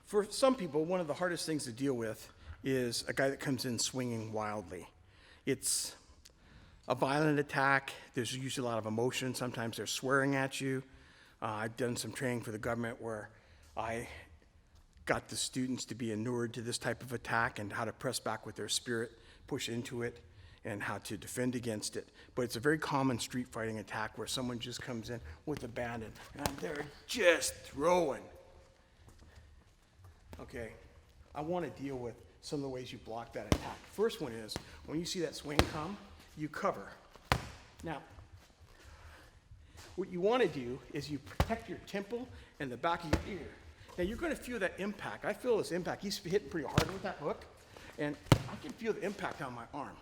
For some people, one of the hardest things to deal with is a guy that comes in swinging wildly. It's a violent attack. There's usually a lot of emotion. Sometimes they're swearing at you. I've done some training for the government where I got the students to be inured to this type of attack and how to press back with their spirit, push into it, and how to defend against it. But it's a very common street fighting attack where someone just comes in with abandon and they're just throwing. Okay, I want to deal with some of the ways you block that attack. First one is, when you see that swing come, you cover. Now, what you want to do is you protect your temple and the back of your ear. Now, you're going to feel that impact. I feel this impact. He's hitting pretty hard with that hook, and I can feel the impact on my arm.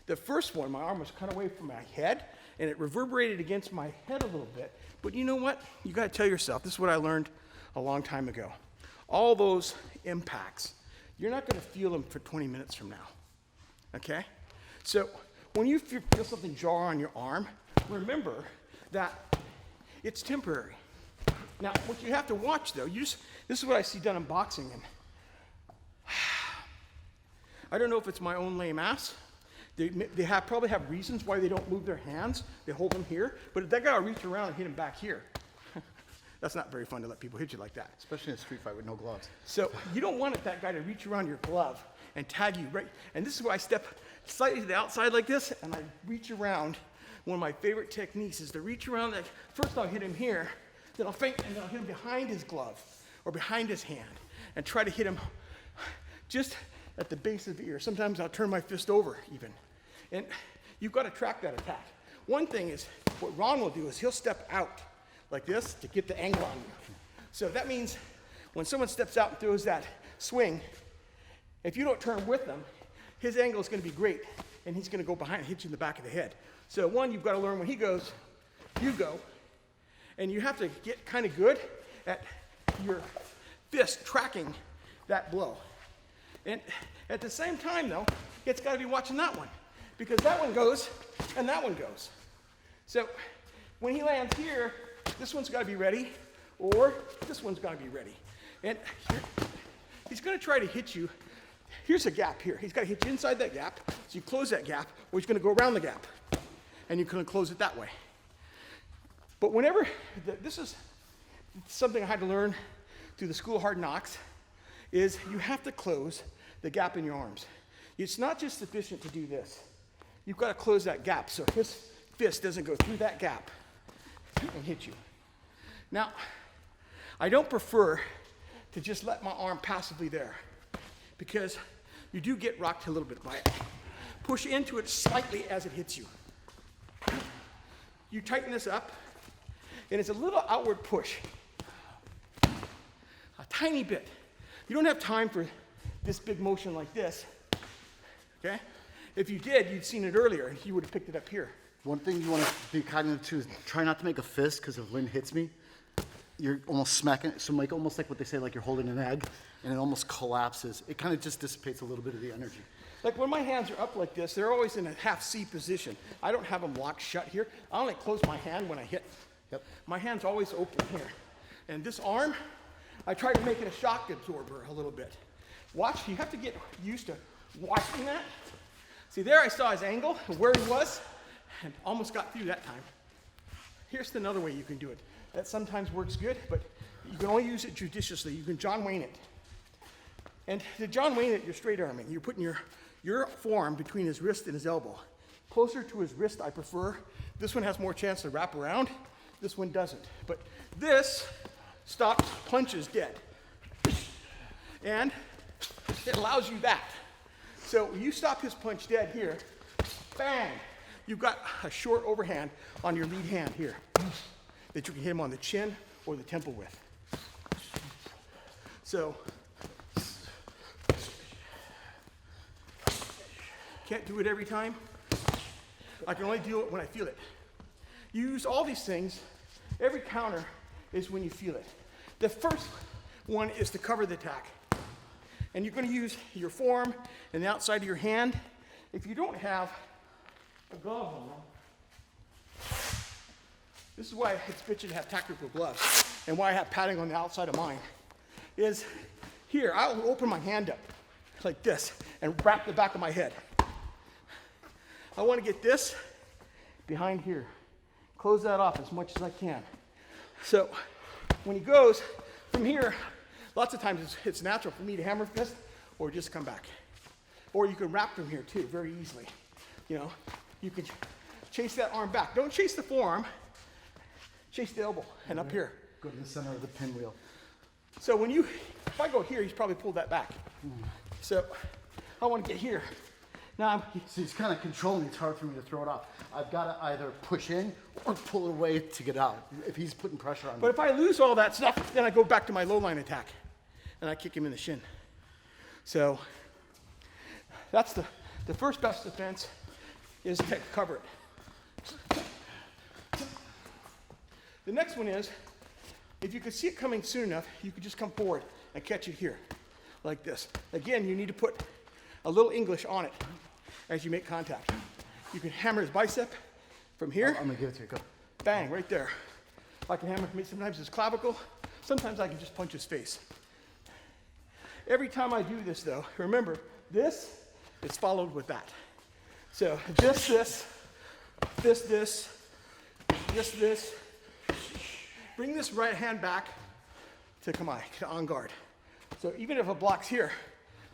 The first one, my arm was cut away from my head, and it reverberated against my head a little bit. But you know what? You got to tell yourself, this is what I learned a long time ago. All those impacts, you're not going to feel them for 20 minutes from now, okay? So when you feel something jar on your arm, remember that it's temporary. Now, what you have to watch, though, this is what I see done in boxing, and I don't know if it's my own lame ass. They probably have reasons why they don't move their hands. They hold them here, but they got to reach around and hit them back here. That's not very fun to let people hit you like that. Especially in a street fight with no gloves. So you don't want that guy to reach around your glove and tag you right. And this is where I step slightly to the outside like this, and I reach around. One of my favorite techniques is to reach around. First I'll hit him here, then I'll feint, and then I'll hit him behind his glove or behind his hand and try to hit him just at the base of the ear. Sometimes I'll turn my fist over even. And you've got to track that attack. One thing is, what Ron will do is he'll step out like this to get the angle on you. So that means when someone steps out and throws that swing, if you don't turn with them, his angle is going to be great, and he's going to go behind and hit you in the back of the head. So one, you've got to learn when he goes, you go, and you have to get kind of good at your fist tracking that blow. And at the same time, though, it's got to be watching that one, because that one goes and that one goes. So when he lands here, this one's got to be ready, or this one's got to be ready. And he's going to try to hit you. Here's a gap here. He's got to hit you inside that gap, so you close that gap, or he's going to go around the gap, and you're going to close it that way. But whenever, this is something I had to learn through the School of Hard Knocks, is you have to close the gap in your arms. It's not just sufficient to do this. You've got to close that gap so his fist doesn't go through that gap and hit you. Now, I don't prefer to just let my arm passively there, because you do get rocked a little bit by it. Push into it slightly as it hits you. You tighten this up, and it's a little outward push. A tiny bit. You don't have time for this big motion like this, okay? If you did, you'd seen it earlier, and you would have picked it up here. One thing you want to be cognizant too is try not to make a fist, because if Lynn hits me, you're almost smacking it. So almost like what they say, like you're holding an egg, and it almost collapses. It kind of just dissipates a little bit of the energy. Like when my hands are up like this, they're always in a half C position. I don't have them locked shut here. I only close my hand when I hit. Yep. My hand's always open here. And this arm, I try to make it a shock absorber a little bit. Watch, you have to get used to watching that. See, there I saw his angle, where he was, and almost got through that time. Here's another way you can do it. That sometimes works good, but you can only use it judiciously. You can John Wayne it. And to John Wayne it, you're straight arming. You're putting your forearm between his wrist and his elbow. Closer to his wrist, I prefer. This one has more chance to wrap around. This one doesn't. But this stops punches dead. And it allows you that. So you stop his punch dead here, bang, you've got a short overhand on your lead hand here that you can hit him on the chin or the temple with. So, can't do it every time. I can only do it when I feel it. You use all these things. Every counter is when you feel it. The first one is to cover the attack. And you're going to use your forearm and the outside of your hand. If you don't have a glove on, this is why it's bitchy to have tactical gloves, and why I have padding on the outside of mine, is here, I'll open my hand up like this and wrap the back of my head. I want to get this behind here. Close that off as much as I can. So when he goes from here, lots of times it's natural for me to hammer fist or just come back. Or you can wrap from here too, very easily. You know, you can chase that arm back. Don't chase the forearm, chase the elbow and up here. Go to the center of the pinwheel. So if I go here, he's probably pulled that back. So I want to get here. Now So he's kind of controlling. It's hard for me to throw it off. I've got to either push in or pull away to get out if he's putting pressure on me. but if I lose all that stuff, then I go back to my low line attack and I kick him in the shin. So that's the first best defense is to cover it. The next one is, if you could see it coming soon enough, you could just come forward and catch it here, like this. Again, you need to put a little English on it as you make contact. You can hammer his bicep from here. I'm gonna give it to you. Go. Bang, right there. I can hammer sometimes his clavicle. Sometimes I can just punch his face. Every time I do this though, remember, this is followed with that. So this. Bring this right hand back to kamae, to on guard. So even if a block's here,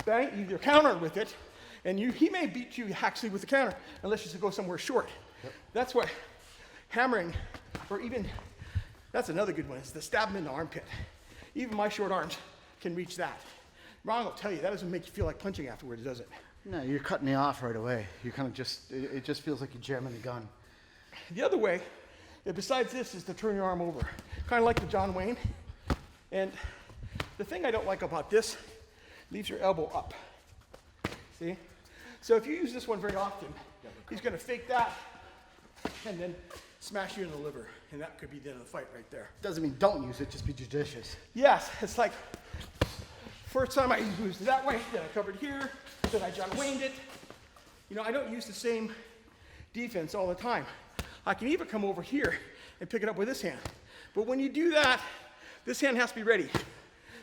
bang, you either counter with it, and he may beat you actually with the counter, unless you go somewhere short. Yep. That's what hammering, or even, that's another good one, is to stab him in the armpit. Even my short arms can reach that. Ron will tell you, that doesn't make you feel like punching afterwards, does it? No, you're cutting me off right away. You kind of it just feels like you're jamming the gun. The other way, besides this, is to turn your arm over. Kind of like the John Wayne. And the thing I don't like about this, leaves your elbow up. See? So if you use this one very often, he's going to fake that and then smash you in the liver. And that could be the end of the fight right there. Doesn't mean don't use it, just be judicious. Yes, it's like, first time I used it that way, then I covered here, then I John Wayne'd it. You know, I don't use the same defense all the time. I can even come over here and pick it up with this hand. But when you do that, this hand has to be ready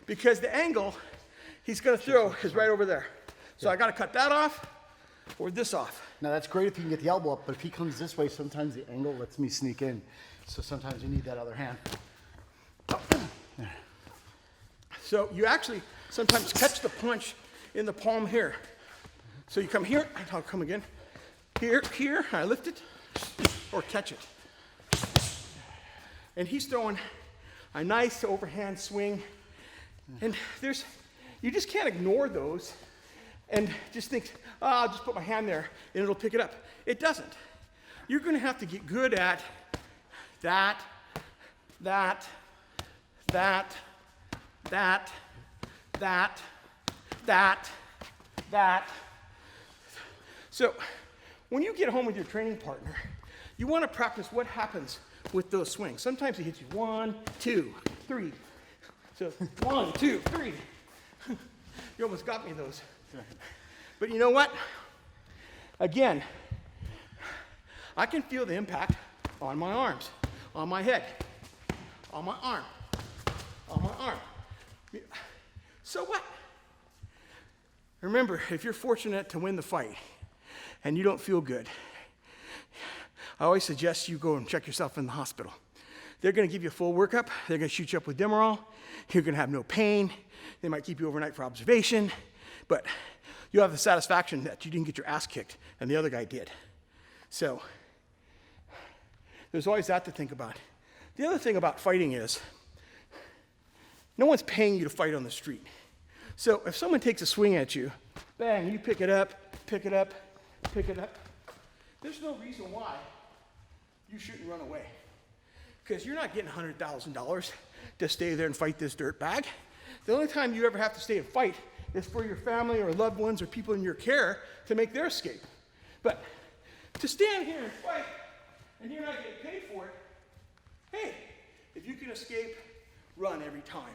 because the angle he's going to throw is right over there. So I got to cut that off or this off. Now that's great if you can get the elbow up, but if he comes this way, sometimes the angle lets me sneak in. So sometimes you need that other hand. There. So you actually sometimes catch the punch in the palm here. So you come here, I'll come again. Here, I lift it, or catch it. And he's throwing a nice overhand swing. And you just can't ignore those and just think, oh, I'll just put my hand there and it'll pick it up. It doesn't. You're gonna have to get good at that. So when you get home with your training partner, you want to practice what happens with those swings. Sometimes he hits you 1, 2, 3. So 1, 2, 3. You almost got me those. But you know what? Again, I can feel the impact on my arms, on my head, on my arm, on my arm. So what? Remember, if you're fortunate to win the fight and you don't feel good, I always suggest you go and check yourself in the hospital. They're going to give you a full workup. They're going to shoot you up with Demerol. You're going to have no pain. They might keep you overnight for observation, but you'll have the satisfaction that you didn't get your ass kicked and the other guy did. So there's always that to think about. The other thing about fighting is no one's paying you to fight on the street. So if someone takes a swing at you, bang, you pick it up, pick it up, pick it up. There's no reason why you shouldn't run away. Because you're not getting $100,000 to stay there and fight this dirt bag. The only time you ever have to stay and fight is for your family or loved ones or people in your care to make their escape. But to stand here and fight and you're not getting paid for it, hey, if you can escape, run every time.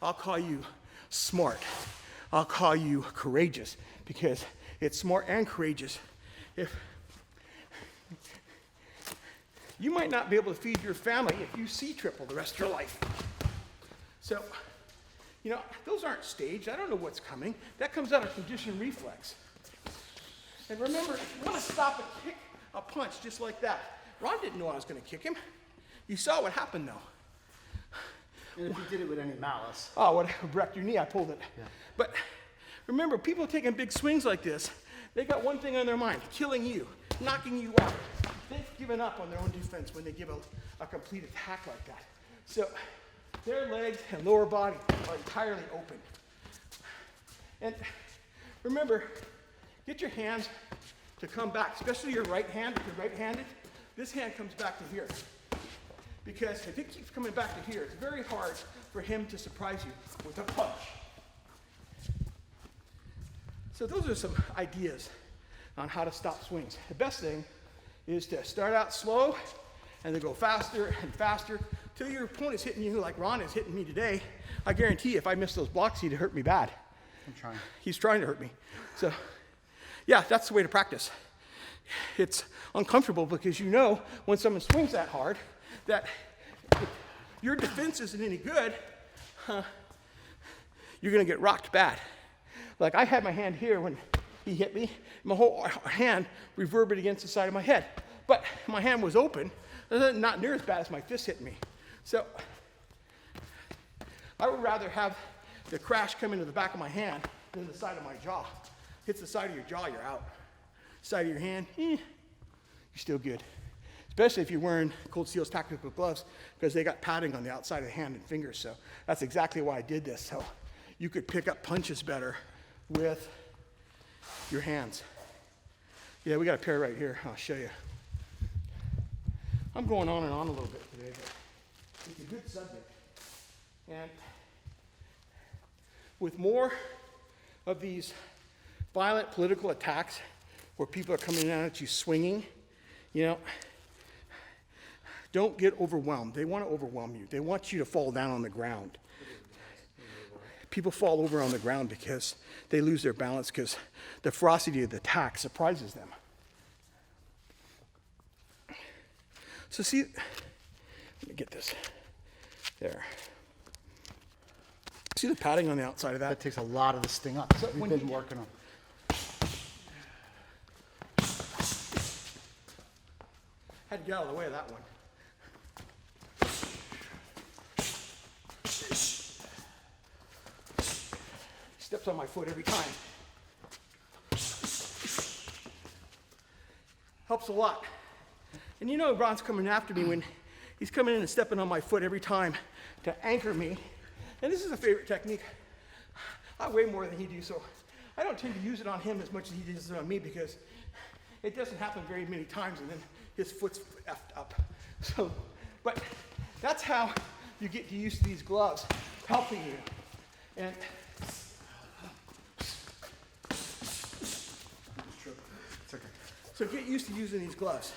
I'll call you smart. I'll call you courageous because it's smart and courageous. If you might not be able to feed your family if you see triple the rest of your life. So You know, those aren't staged. I don't know what's coming. That comes out of conditioned reflex. And remember, you want to stop and kick a punch just like that. Ron didn't know I was going to kick him. You saw what happened, though. And if you did it with any malice. Oh, what wrecked your knee? I pulled it. Yeah. But remember, people taking big swings like this, they got one thing on their mind: killing you, knocking you out. They've given up on their own defense when they give a complete attack like that. So their legs and lower body are entirely open. And remember, get your hands to come back, especially your right hand. If you're right-handed, this hand comes back to here. Because if it keeps coming back to here, it's very hard for him to surprise you with a punch. So those are some ideas on how to stop swings. The best thing is to start out slow and then go faster and faster till your opponent's hitting you like Ron is hitting me today. I guarantee if I miss those blocks, he'd hurt me bad. I'm trying. He's trying to hurt me. So yeah, that's the way to practice. It's uncomfortable because you know when someone swings that hard that if your defense isn't any good, you're gonna get rocked bad. Like I had my hand here when he hit me, my whole hand reverberated against the side of my head. But my hand was open, not near as bad as my fist hit me. So I would rather have the crash come into the back of my hand than the side of my jaw. Hits the side of your jaw, you're out. Side of your hand, you're still good. Especially if you're wearing Cold Steel's tactical gloves because they got padding on the outside of the hand and fingers. So that's exactly why I did this. So you could pick up punches better with your hands. Yeah, we got a pair right here. I'll show you. I'm going on and on a little bit today, but it's a good subject. And with more of these violent political attacks where people are coming down at you swinging, you know, don't get overwhelmed. They want to overwhelm you. They want you to fall down on the ground. People fall over on the ground because they lose their balance because the ferocity of the attack surprises them. So see, let me get this. There. See the padding on the outside of that? That takes a lot of the sting up. So We've been working on. Had to get out of the way of that one. Steps on my foot every time. Helps a lot. And you know Ron's coming after me when he's coming in and stepping on my foot every time to anchor me. And this is a favorite technique. I weigh more than he do, so I don't tend to use it on him as much as he does it on me because it doesn't happen very many times and then his foot's effed up. So, but that's how you get used to these gloves helping you. And It's okay. so get used to using these gloves.